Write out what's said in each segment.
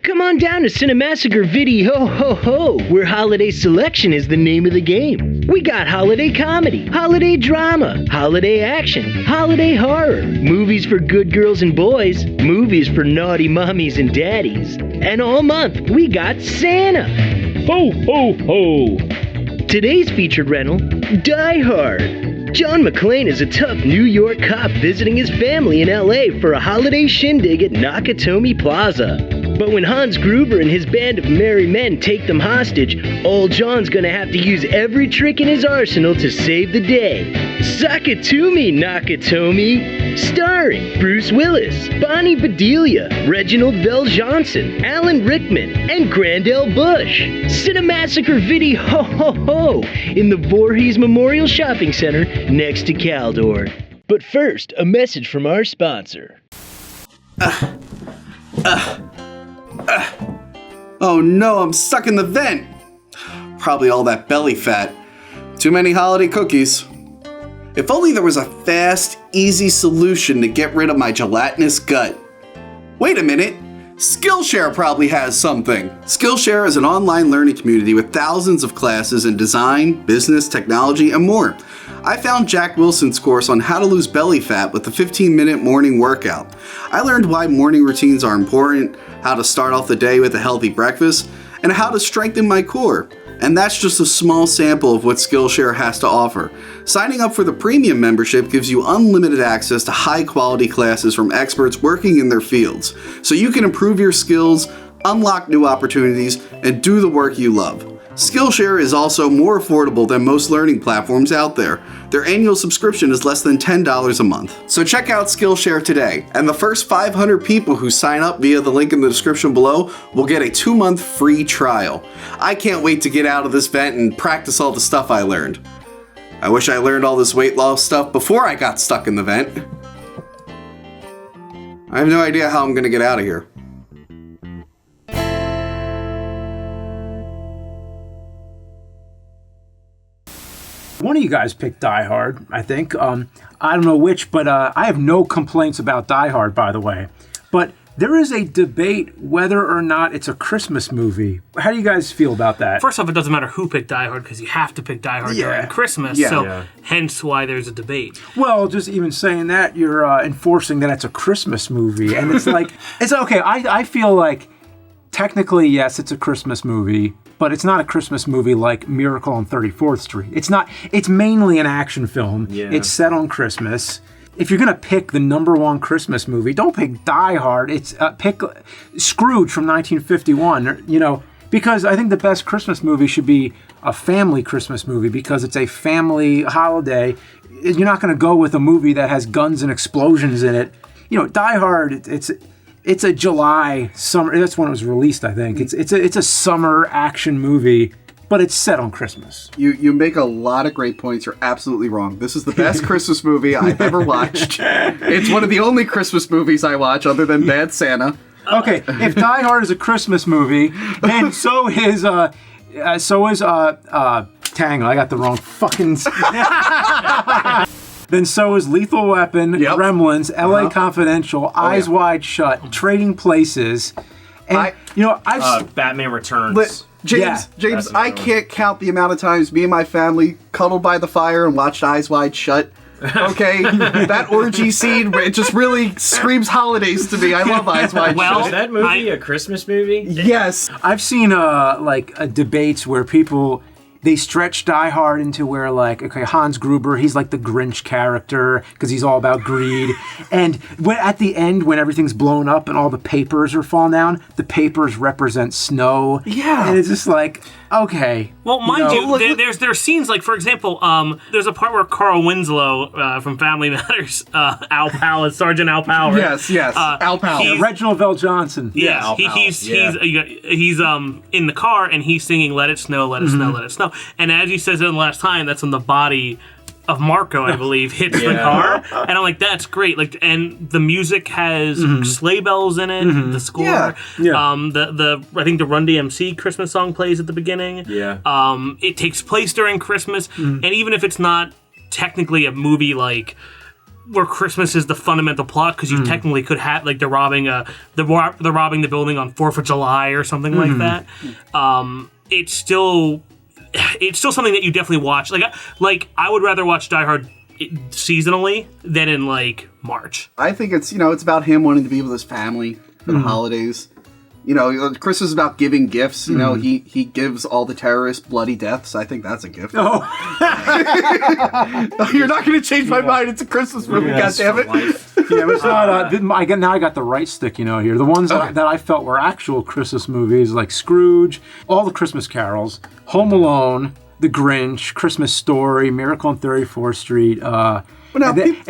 Come on down to Cinemassacre Video Ho Ho, where holiday selection is the name of the game. We got holiday comedy, holiday drama, holiday action, holiday horror, movies for good girls and boys, movies for naughty mommies and daddies. And all month, we got Santa. Ho ho ho! Today's featured rental, Die Hard. John McClane is a tough New York cop visiting his family in LA for a holiday shindig at Nakatomi Plaza. But when Hans Gruber and his band of merry men take them hostage, old John's gonna have to use every trick in his arsenal to save the day. Suck it to me, Nakatomi! Starring Bruce Willis, Bonnie Bedelia, Reginald VelJohnson, Alan Rickman, and Grandel Bush. Cinemassacre Video Ho Ho Ho in the Voorhees Memorial Shopping Center next to Caldor. But first, a message from our sponsor. Oh no, I'm stuck in the vent. Probably all that belly fat. Too many holiday cookies. If only there was a fast, easy solution to get rid of my gelatinous gut. Wait a minute. Skillshare probably has something. Skillshare is an online learning community with thousands of classes in design, business, technology, and more. I found Jack Wilson's course on how to lose belly fat with a 15-minute morning workout. I learned why morning routines are important, how to start off the day with a healthy breakfast, and how to strengthen my core. And that's just a small sample of what Skillshare has to offer. Signing up for the premium membership gives you unlimited access to high-quality classes from experts working in their fields, so you can improve your skills, unlock new opportunities, and do the work you love. Skillshare is also more affordable than most learning platforms out there. Their annual subscription is less than $10 a month. So check out Skillshare today, and the first 500 people who sign up via the link in the description below will get a 2-month free trial. I can't wait to get out of this vent and practice all the stuff I learned. I wish I learned all this weight loss stuff before I got stuck in the vent. I have no idea how I'm gonna get out of here. One of you guys picked Die Hard, I think. I don't know which, but I have no complaints about Die Hard, by the way. But there is a debate whether or not it's a Christmas movie. How do you guys feel about that? First off, it doesn't matter who picked Die Hard because you have to pick Die Hard during Christmas. Hence why there's a debate. Well, just even saying that, you're enforcing that it's a Christmas movie. And it's like, it's okay. I feel like technically, yes, it's a Christmas movie. But it's not a Christmas movie like Miracle on 34th Street. It's not. It's mainly an action film. Yeah. It's set on Christmas. If you're going to pick the #1 Christmas movie, don't pick Die Hard. It's pick Scrooge from 1951, because I think the best Christmas movie should be a family Christmas movie because it's a family holiday. You're not going to go with a movie that has guns and explosions in it. Die Hard, it's a July summer. That's when it was released, I think. It's a summer action movie, but it's set on Christmas. You make a lot of great points. You're absolutely wrong. This is the best Christmas movie I've ever watched. It's one of the only Christmas movies I watch other than Bad Santa. Okay, if Die Hard is a Christmas movie, then so is Tango. I got the wrong fucking. Then so is Lethal Weapon, Gremlins, L.A. Confidential, Eyes Wide Shut, Trading Places, and Batman Returns. James, I can't count the amount of times me and my family cuddled by the fire and watched Eyes Wide Shut. Okay, that orgy scene, it just really screams holidays to me. I love Eyes Wide Shut. Is that movie a Christmas movie? Yes. I've seen debates where people. They stretch Die Hard into where, Hans Gruber, he's like the Grinch character because he's all about greed. And at the end, when everything's blown up and all the papers are falling down, the papers represent snow. Yeah. And it's just like, okay. Well, mind you, there's scenes like, for example, there's a part where Carl Winslow from Family Matters, Al Powell, Sergeant Al Powell. Yes. Al Powell. Reginald VelJohnson. Yeah, he's in the car and he's singing "Let It Snow, Let It Snow, Let It Snow." And as he says it the last time, that's when the body of Marco, I believe, hits the car. And I'm like, that's great. And the music has sleigh bells in it, the score. Yeah. I think the Run DMC Christmas song plays at the beginning. Yeah. It takes place during Christmas. And even if it's not technically a movie like where Christmas is the fundamental plot, because you technically could have, like, they're robbing the building on 4th of July or something like that. It's still something that you definitely watch. Like I would rather watch Die Hard seasonally than in like March. I think it's about him wanting to be with his family for the holidays. Christmas is about giving gifts. He gives all the terrorists bloody deaths. I think that's a gift. Oh. You're not going to change my mind. It's a Christmas movie, goddammit. Yeah, it's not. Now I got the right stick, here. The ones that I felt were actual Christmas movies, like Scrooge, all the Christmas carols, Home Alone, The Grinch, Christmas Story, Miracle on 34th Street, and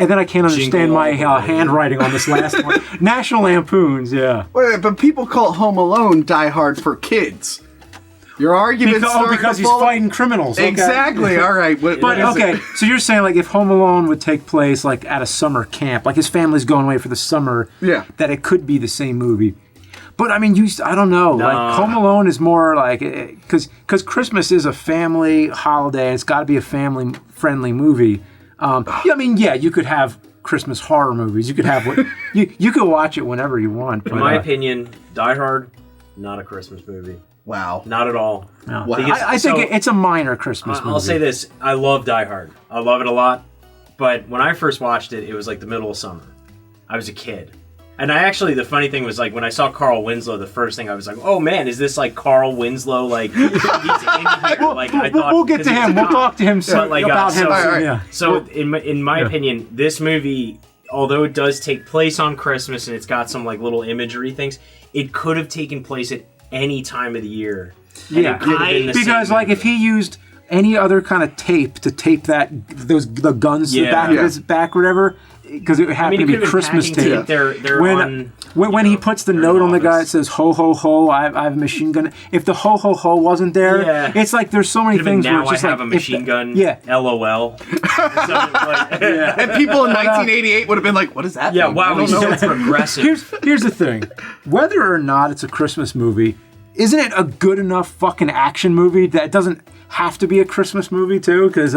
then I can't understand my handwriting on this last one. National Lampoons, yeah. Wait, but people call Home Alone Die Hard for kids. Your argument because he's fighting criminals. Okay. Exactly. All right. But okay, so you're saying like if Home Alone would take place like at a summer camp, like his family's going away for the summer, that it could be the same movie. But I mean, I don't know. No. Like Home Alone is more like because Christmas is a family holiday, and it's got to be a family-friendly movie. You could have Christmas horror movies. You could have you could watch it whenever you want. In my opinion, Die Hard, not a Christmas movie. Wow, not at all. No. Wow. I think it's a minor Christmas movie. I'll say this: I love Die Hard. I love it a lot. But when I first watched it, it was like the middle of summer. I was a kid. And the funny thing was, like, when I saw Carl Winslow, the first thing I was like, oh, man, is this, like, Carl Winslow, like, he's in here? Like, I thought... We'll get to him. We'll talk to him soon about him. Right. So, in my opinion, this movie, although it does take place on Christmas and it's got some, like, little imagery things, it could have taken place at any time of the year. Yeah, because, like, if he used any other kind of tape to tape the guns to the back of his back or whatever... Because it happened to be Christmas tape. When he puts the note on the guy that says "ho ho ho," I have a machine gun. If the "ho ho ho" wasn't there, it's like there's so many things. Now where it's just I have a machine gun. Yeah. LOL. And people in 1988 would have been like, "What is that?" Yeah. Wow. He's so progressive. Here's the thing: whether or not it's a Christmas movie, isn't it a good enough fucking action movie that doesn't have to be a Christmas movie too? Because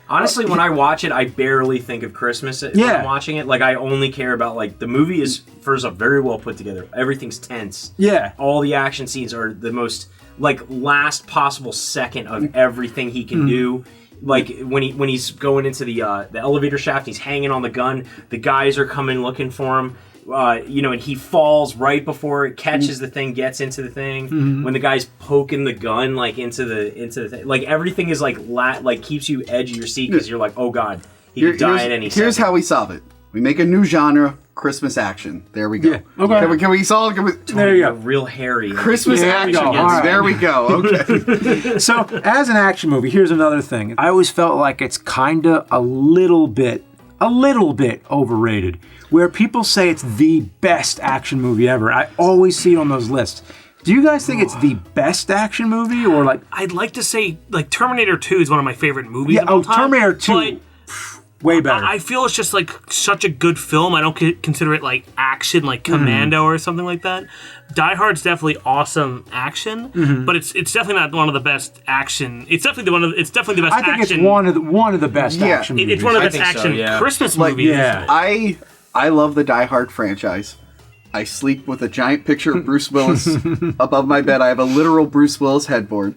honestly, when I watch it, I barely think of Christmas when I'm watching it. Like, I only care about, like, the movie is, first off, very well put together. Everything's tense. Yeah. All the action scenes are the most, like, last possible second of everything he can do. Like, when he's going into the elevator shaft, he's hanging on the gun. The guys are coming looking for him. And he falls right before it catches the thing, gets into the thing. When the guy's poking the gun like into the thing, like everything is like keeps you edge of your seat because you're like, oh god, he could die at any second. Here's how we solve it: we make a new genre, Christmas action. There we go. Yeah. Okay. Can we solve? There you go. Real hairy Christmas action. Right. There we go. Okay. So, as an action movie, here's another thing. I always felt like it's kind of a little bit overrated. Where people say it's the best action movie ever. I always see it on those lists. Do you guys think it's the best action movie, or like? I'd like to say like Terminator 2 is one of my favorite movies. Yeah, of all time, Terminator 2, way better. I feel it's just like such a good film. I don't consider it like action, like Commando or something like that. Die Hard's definitely awesome action, but it's definitely not one of the best action. It's definitely the best. I think action. It's one of the best action movies. It's one of the best action Christmas movies. Yeah. I love the Die Hard franchise. I sleep with a giant picture of Bruce Willis above my bed. I have a literal Bruce Willis headboard.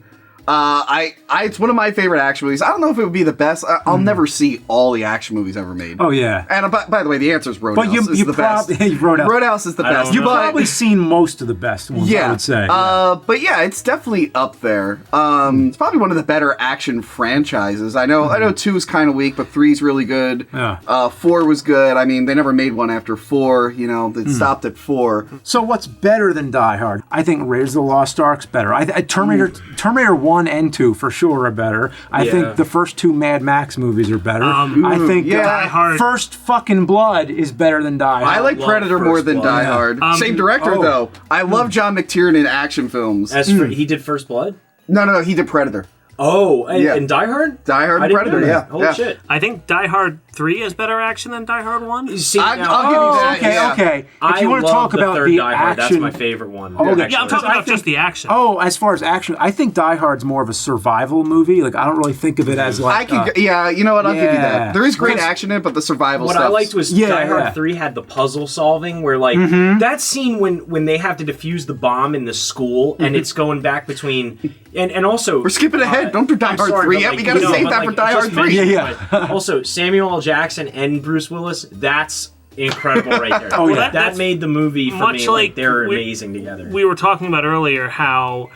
It's one of my favorite action movies. I don't know if it would be the best. I'll never see all the action movies ever made. Oh yeah. And by the way, the answer is Roadhouse. But you probably Roadhouse is the best. You've probably seen most of the best ones. I would say. But yeah, it's definitely up there. It's probably one of the better action franchises. I know 2 is kind of weak, but 3 is really good. Yeah. 4 was good. I mean, they never made one after 4. They stopped at 4. So what's better than Die Hard? I think Raiders of the Lost Ark's better. Terminator 1 and 2 for sure are better. I think the first 2 Mad Max movies are better. I think Die Hard. First Fucking Blood is better than Die Hard. I like Predator more than Die Hard. Same director though. I love John McTiernan in action films. He did First Blood? No, he did Predator. Oh, Yeah. and Die Hard? Die Hard I and didn't Predator, know yeah. that. Holy yeah. shit. I think Die Hard 3 has better action than Die Hard 1. See, I'll now, give you that. okay, yeah. okay. If I you want to love talk about third the Die Hard. action, That's my favorite one. Oh, okay. Yeah, I'm talking about just the action. Oh, as far as action, I think Die Hard's more of a survival movie. Like I don't really think of it as like. Yeah, you know what? I'll give you yeah. that. There is great Because- action in it, but the survival What stuff. I liked was Yeah, Die Hard yeah. 3 had the puzzle solving where like that scene when they have to defuse the bomb in the school and it's going back between and also We're skipping ahead. Don't do Die I'm Hard sorry, 3 but, yet. like, We gotta you know, save but, that like, for Die just Hard 3. mention, Yeah. but also Samuel L. Jackson and Bruce Willis, that's incredible right there. Oh, yeah. that That's made the movie for much me like they're we- amazing together. We were talking about earlier how,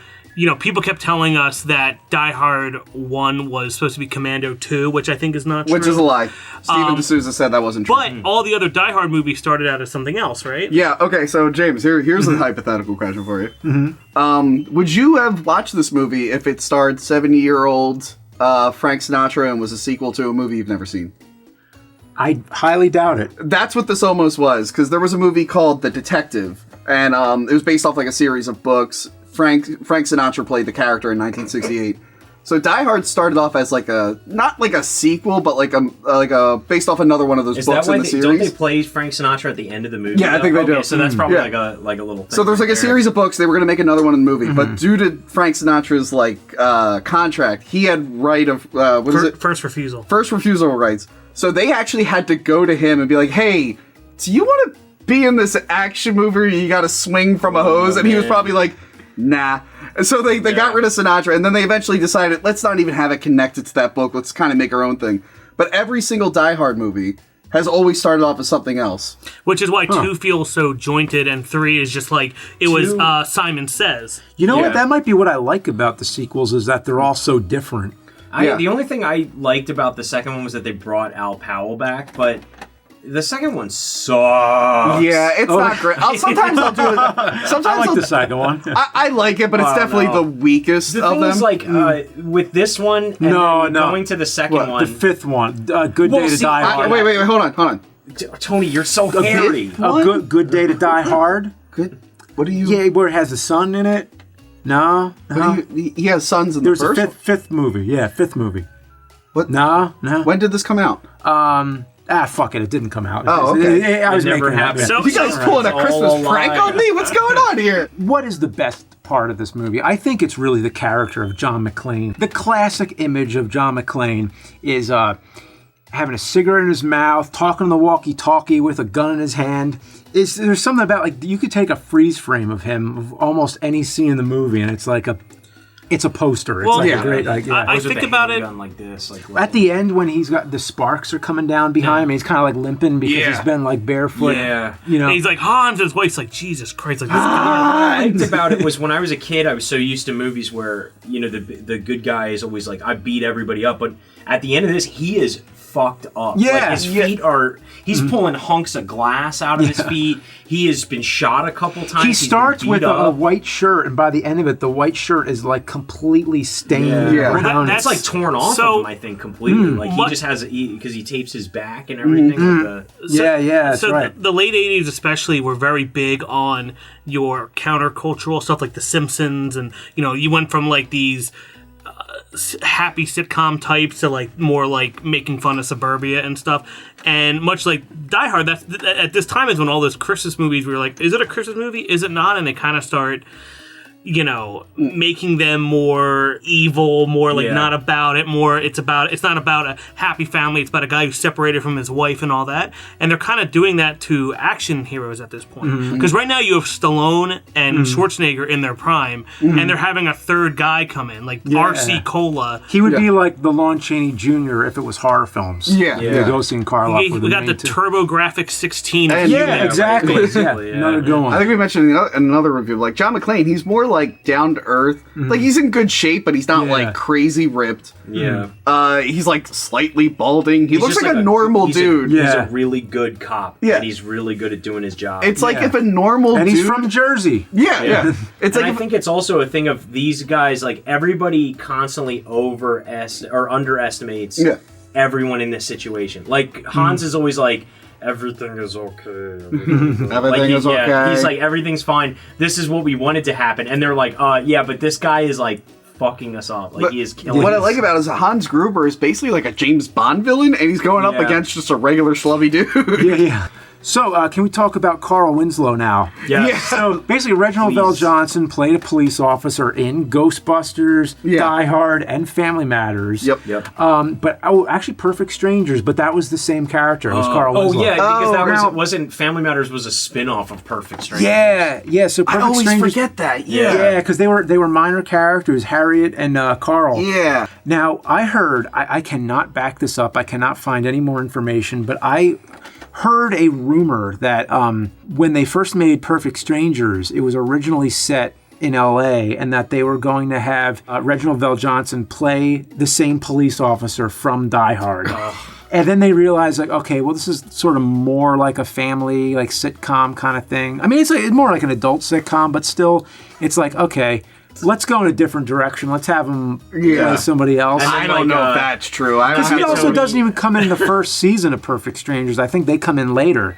people kept telling us that Die Hard 1 was supposed to be Commando 2, which I think is not true. Which is a lie. Steven D'Souza said that wasn't true. But all the other Die Hard movies started out as something else, right? Yeah, okay, so James, here's a hypothetical question for you. Would you have watched this movie if it starred 70-year-old Frank Sinatra and was a sequel to a movie you've never seen? I highly doubt it. That's what this almost was, because there was a movie called The Detective, and it was based off like a series of books. Frank Sinatra played the character in 1968. So Die Hard started off as like not like a sequel, but like a based off another one of those Is books that why in the don't they series. play Frank Sinatra at the end of the movie? Yeah, I think they do. So that's probably Yeah. like a little thing. So there's like right a there. series of books. They were going to make another one in the movie, but due to Frank Sinatra's like contract, he had right of what is it? First refusal. First refusal rights. So they actually had to go to him and be like, "Hey, do you want to be in this action movie where you got to swing from a hose?" And he was man. probably like, "Nah." And so they got rid of Sinatra, and then they eventually decided, let's not even have it connected to that book. Let's kind of make our own thing. But every single Die Hard movie has always started off as something else. Which is why 2 feels so jointed and 3 is just like, it was Simon Says. You know Yeah. what? That might be what I like about the sequels is that they're all so different. Yeah. The only thing I liked about the second one was that they brought Al Powell back, but the second one sucks. Yeah, it's not great. Sometimes I'll do it. Sometimes I like I'll, the second one. I like it, but it's definitely no. the weakest The of thing them. is, like, with this one, and No, then no. going to the second What, one. The fifth one, Good Well, Day to see, Die Hard. wait, hold on. Tony, you're so hairy. A good Day to Die Hard. Good. What do you? Yeah, where it has the sun in it. No, He has sons in There's the a first. fifth movie. Yeah, fifth movie. What? No. When did this come out? Fuck it. It didn't come out. Oh, okay. I was It never making it up. happened. So, You guys pulling a all Christmas a prank lie. on me? What's going on here? What is the best part of this movie? I think it's really the character of John McClane. The classic image of John McClane is having a cigarette in his mouth, talking on the walkie-talkie with a gun in his hand. There's something about, like, you could take a freeze frame of him of almost any scene in the movie, and it's like it's a poster. It's Well, like yeah. a great, like, yeah. I With think the about it. handgun like this, like At the end, when he's got the sparks are coming down behind him, he's kind of like limping because Yeah. he's been like barefoot. Yeah. You know. And he's like, Hans, his wife's like, Jesus Christ. Like, this what I liked about it was when I was a kid, I was so used to movies where the good guy is always like, I beat everybody up, but at the end of this, he is fucked up. Yeah, like his yeah. feet are. He's pulling hunks of glass out of his feet. He has been shot a couple times. he He's been starts beat with a up. white shirt, and by the end of it, the white shirt is like completely stained. Yeah. Well, brown. That's like torn off So- of him, I think, completely. Like he What- just has because he tapes his back and everything. Like yeah, that's so right. the late 80s especially were very big on your countercultural stuff like The Simpsons, and you went from like these happy sitcom types to like more like making fun of suburbia and stuff. And much like Die Hard, that's at this time is when all those Christmas movies we were like, is it a Christmas movie, is it not? And they kind of start making them more evil, more like Yeah. not about it, more it's not about a happy family, it's about a guy who's separated from his wife and all that. And they're kind of doing that to action heroes at this point. Because right now you have Stallone and Schwarzenegger in their prime, and they're having a third guy come in, like RC Cola. He would be like the Lon Chaney Jr. if it was horror films. Yeah. The Ghost in Karloff. We got the TurboGrafx 16. And- Yeah, Yeah, exactly. basically, Yeah, yeah. another good one. I think we mentioned in another review, like John McClane, he's more like down to earth. Like he's in good shape, but he's not Yeah. like crazy ripped. yeah. He's like slightly balding. He He's looks just like a normal he's dude. He's Yeah. a really good cop. Yeah. And he's really good at doing his job. It's like Yeah. if a normal And dude. he's from Jersey. yeah. It's and like I think it's also a thing of these guys, like everybody constantly underestimates Yeah. everyone in this situation. Like Hans is always like, everything is okay. Everything is okay. He's like, everything's fine. This is what we wanted to happen. And they're like, yeah, but this guy is like fucking us up. Like, he is killing What I us. like about it is Hans Gruber is basically like a James Bond villain, and he's going up Yeah. against just a regular schlubby dude. Yeah. So, can we talk about Carl Winslow now? Yes. So, basically, Reginald Vell Johnson played a police officer in Ghostbusters, Yeah. Die Hard, and Family Matters. Yep. But actually, Perfect Strangers. But that was the same character. It was Carl Oh Winslow. yeah, because Oh, that now- wasn't Family Matters was a spin-off of Perfect Strangers. Yeah. So I Perfect always Strangers. forget that. Yeah, because they were minor characters, Harriet and Carl. Yeah. Now, I heard, I cannot back this up, I cannot find any more information, but I heard a rumor that when they first made Perfect Strangers, it was originally set in LA and that they were going to have Reginald Vell Johnson play the same police officer from Die Hard. And then they realized, like, okay, well, this is sort of more like a family, like, sitcom kind of thing. I mean, it's more like an adult sitcom, but still, it's like, okay, let's go in a different direction. Let's have him play somebody else. And I don't know if that's true. I don't Because he have also Tony. doesn't even come in the first season of Perfect Strangers. I think they come in later.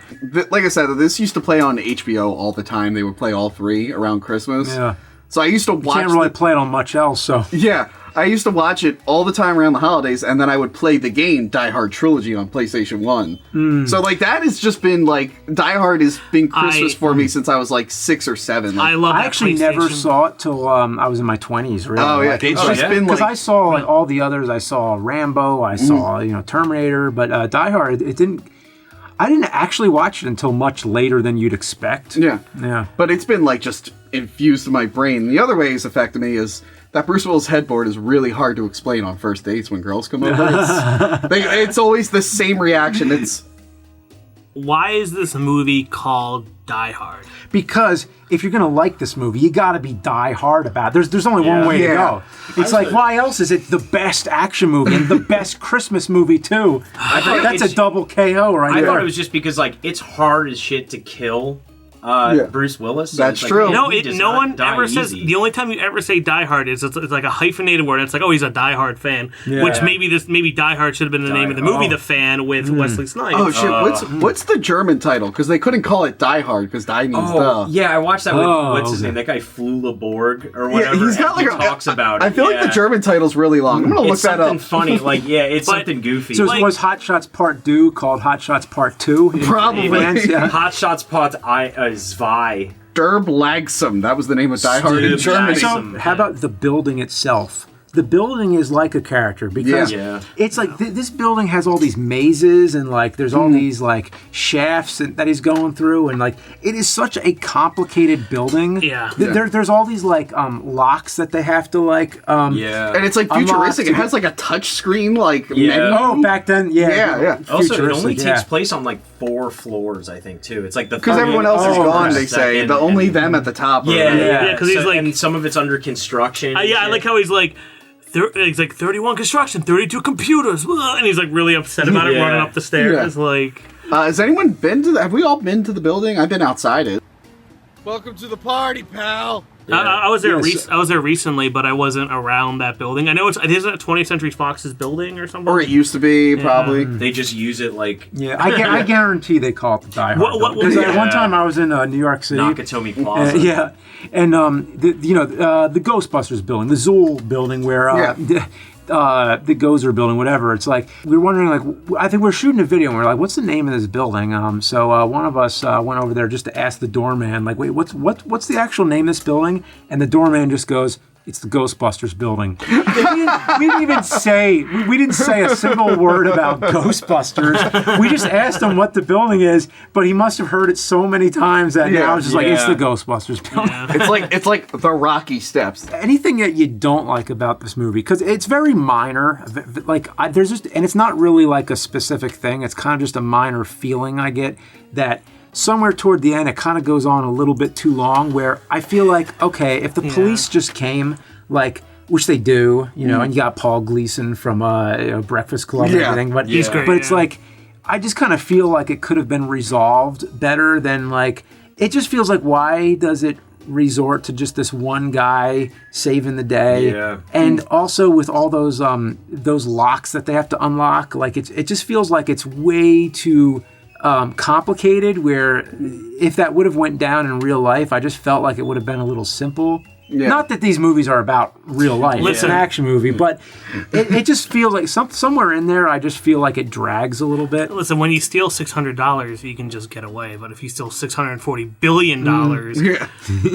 Like I said, this used to play on HBO all the time. They would play all three around Christmas. Yeah. So I used to watch. Can't really play it on much else, so. Yeah, I used to watch it all the time around the holidays, and then I would play the game Die Hard Trilogy on PlayStation 1. So, like, that has just been, like, Die Hard has been Christmas for me since I was, like, 6 or 7. Like, I love I that actually PlayStation. never saw it till I was in my 20s, really. oh, yeah, Like, it's Oh, just yeah? been, because like... I saw like all the others. I saw Rambo. I saw Terminator, but Die Hard. It didn't. I didn't actually watch it until much later than you'd expect. Yeah. Yeah. But it's been, like, just infused in my brain. The other way it's affected me is that Bruce Willis headboard is really hard to explain on first dates when girls come over. It's always the same reaction. It's... Why is this movie called Die Hard? Because if you're gonna like this movie, you got to be die hard about it. There's only one way to Yeah. go. It's like, why else is it the best action movie and the best Christmas movie too? thought That's a it's- double KO right I there. thought it was just because like it's hard as shit to kill Bruce Willis. So That's it's like, true. man, No, he does no not one die ever says. easy. The only time you ever say Die Hard is it's like a hyphenated word. It's like, oh, he's a Die Hard fan. Yeah. Which maybe Die Hard should have been the name of the movie, The Fan, with Wesley Snipes. Oh, shit, what's the German title? Because they couldn't call it Die Hard, because Die means Oh, yeah, I watched that with what's his okay. name? That guy Flula Borg or whatever. Yeah, he's got and like he talks about it. I feel like the yeah. German title's really long. I'm gonna look It's that something up. funny, like it's But- something goofy. So like- was Hot Shots Part 2 called Hot Shots Part 2? in Probably. France? Yeah. Hot Shots Pot Zwei. Derb Lagsam. That was the name of Die Hard in Derb Germany. Lagsam. So, how about the building itself? The building is like a character because Yeah. it's like this building has all these mazes and like there's all these like shafts that he's going through and like it is such a complicated building. Yeah. There's all these like locks that they have to like Yeah. And it's like Unlocked futuristic. It to has like a touch screen like Yeah. menu. Oh, back then, Yeah, yeah. Also, it only futuristic, takes yeah. place on like 4 floors, I think, too. It's like the Because third- everyone else is Oh, gone, right. they say. Second, But only and- them at the top. Are Yeah, there. Yeah, 'cause he's like- and some of it's under construction. and Yeah, I shit. like how he's like. It's like 31 construction, 32 computers, and he's like really upset about it Yeah. running up the stairs. Like, Has anyone been to have we all been to the building? I've been outside it. Welcome to the party, pal. I was there. Yes. I was there recently, but I wasn't around that building. I know isn't it 20th Century Fox's building or something? Or it used to be, probably. They just use it like Yeah, I guarantee they call it the Die Hard. What- Because yeah. one time I was in New York City. Nakatomi Plaza. Yeah, and the Ghostbusters building, the Zool building, where the Gozer building, whatever. It's like we were wondering, like I think we were shooting a video, and we are like, "What's the name of this building?" So one of us went over there just to ask the doorman, like, "Wait, what's the actual name of this building?" And the doorman just goes, "It's the Ghostbusters building." We didn't say a single word about Ghostbusters. We just asked him what the building is, but he must have heard it so many times that now it's just like it's the Ghostbusters building. It's like the Rocky Steps. Anything that you don't like about this movie, because it's very minor, there's just, and it's not really like a specific thing. It's kind of just a minor feeling I get that. Somewhere toward the end, it kind of goes on a little bit too long where I feel like, okay, if the police just came, like, which they do, and you got Paul Gleason from Breakfast Club and Yeah. everything, but, He's great, but it's yeah. like, I just kind of feel like it could have been resolved better than, like, it just feels like, why does it resort to just this one guy saving the day? Yeah. And also with all those locks that they have to unlock, like, it just feels like it's way too... complicated, where if that would have went down in real life, I just felt like it would have been a little simple. Yeah. Not that these movies are about real life. It's Listen. an action movie, but it just feels like somewhere in there, I just feel like it drags a little bit. Listen, when you steal $600, you can just get away. But if you steal $640 billion, Yeah.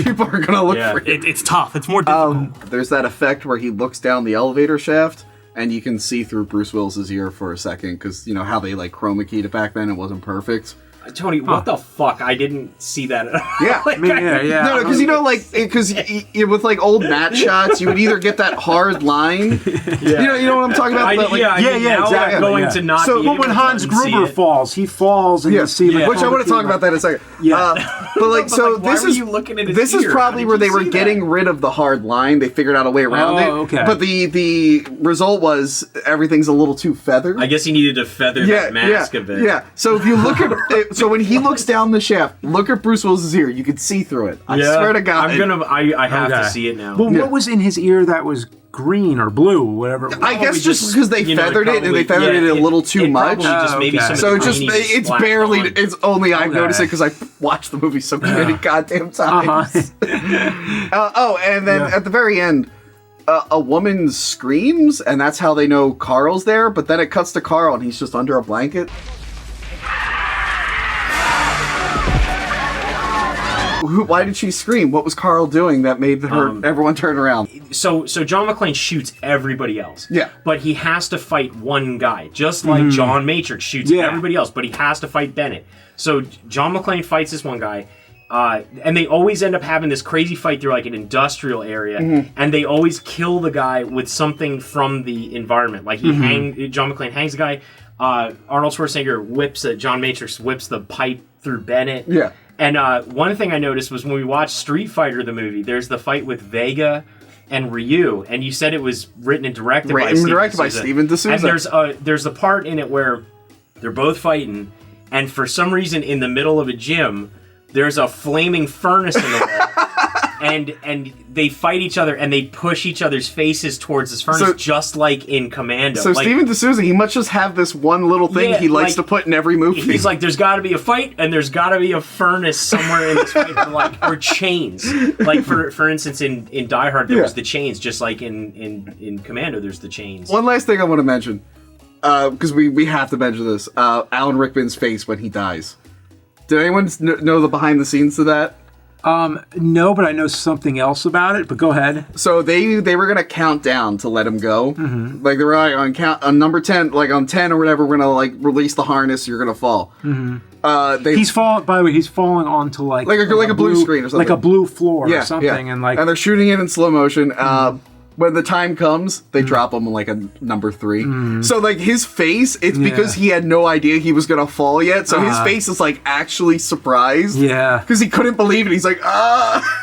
People are gonna look Yeah. for it. it's tough. It's more difficult. There's that effect where he looks down the elevator shaft and you can see through Bruce Willis's ear for a second because you know how they like chroma keyed it back then. It wasn't perfect. Tony, what the fuck? I didn't see that at all. Yeah. Like, Yeah. No, because you know, like, because with like old matte shots, you would either get that hard line. Yeah. You know what I'm talking about? I, But, like, yeah, I mean, yeah, now exactly, I'm going yeah. to not So, be but able When to Hans unsee Gruber it. falls, he falls and Yeah, you see like which I want to talk about that in a second. Yeah. But like, But, so like, why this were is you looking at his this is ear? probably How where did they you were see getting that? rid of the hard line. They figured out a way around it. Oh, okay. But the result was everything's a little too feathered. I guess he needed to feather that mask a bit. Yeah. So if you look at it, so when he looks down the shaft, look at Bruce Willis's ear. You can see through it. I swear to God. I have Okay. to see it now. Well, Yeah. what was in his ear that was green or blue, whatever? I guess Probably just because they you know, feathered it and they probably- feathered yeah, it a little too much. probably just maybe okay. some of So the it just greenies it's splashed barely on. it's only I've Okay. noticed it because I watched the movie so many goddamn times. And then Yeah. at the very end, a woman screams, and that's how they know Carl's there. But then it cuts to Carl, and he's just under a blanket. Why did she scream? What was Carl doing that made her everyone turn around? So John McClane shoots everybody else. Yeah. But he has to fight one guy, just like John Matrix shoots Yeah. everybody else, but he has to fight Bennett. So John McClane fights this one guy, and they always end up having this crazy fight through like an industrial area, and they always kill the guy with something from the environment. Like John McClane hangs the guy. Arnold Schwarzenegger John Matrix whips the pipe through Bennett. Yeah. And one thing I noticed was when we watched Street Fighter, the movie, there's the fight with Vega and Ryu, and you said it was written and directed by Steven D'Souza. And there's a part in it where they're both fighting, and for some reason in the middle of a gym, there's a flaming furnace in the wall. And they fight each other and they push each other's faces towards this furnace, just like in Commando. So like, Steven D'Souza, he must just have this one little thing Yeah, he likes like, to put in every movie. He's like, there's got to be a fight, and there's got to be a furnace somewhere in this fight, or chains. Like for instance, in Die Hard, there was the chains, just like in Commando, there's the chains. One last thing I want to mention, because we have to mention this: Alan Rickman's face when he dies. Did anyone know the behind the scenes to that? No, but I know something else about it. But go ahead. So they were gonna count down to let him go. Mm-hmm. Like they were like, on number 10, like on 10 or whatever. We're gonna like release the harness. You're gonna fall. Mm-hmm. He's falling. By the way, he's falling onto like a blue screen or something. like a blue floor or something, and like they're shooting it in slow motion. When the time comes, they drop him like a number 3. So like his face, it's because he had no idea he was gonna fall yet. So his face is like actually surprised. Yeah. Because he couldn't believe it. He's like,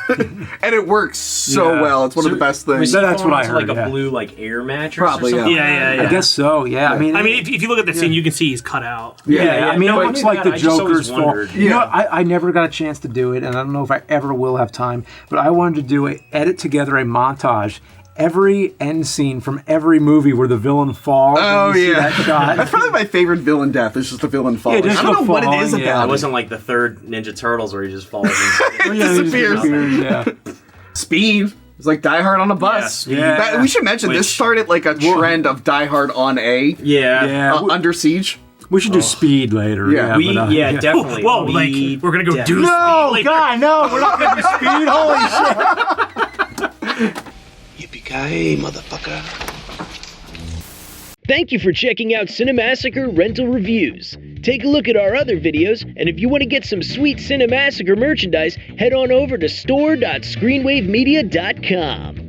and it works so well. It's one of the best things. Was he That's falling what I onto, heard, like yeah. a blue like air mattress Probably, or something? Yeah. I guess so. Yeah. I mean, If you look at that scene, you can see he's cut out. Yeah, I mean, no, it I looks knew like that. the I just always Joker's fault. wondered. You know, I never got a chance to do it, and I don't know if I ever will have time, but I wanted to edit together a montage. Every end scene from every movie where the villain falls. Oh, and you see yeah. that shot. That's probably my favorite villain death. It's just the villain falling. just I don't the know what it is falling, yeah. about It it. wasn't like the third Ninja Turtles where he just falls. Yeah, he just disappears. Yeah. Speed. It's like Die Hard on a bus. Speed. Yeah. We should mention this Which- started like a trend of Die Hard on A. Yeah. Under Siege. We should do Speed later. Yeah. We but, definitely. Whoa, like we're gonna go do No, Speed later. God, no, we're not going to do Speed. Holy shit. Yippee-ki-yay, motherfucker. Thank you for checking out Cinemassacre Rental Reviews. Take a look at our other videos, and if you want to get some sweet Cinemassacre merchandise, head on over to store.screenwavemedia.com.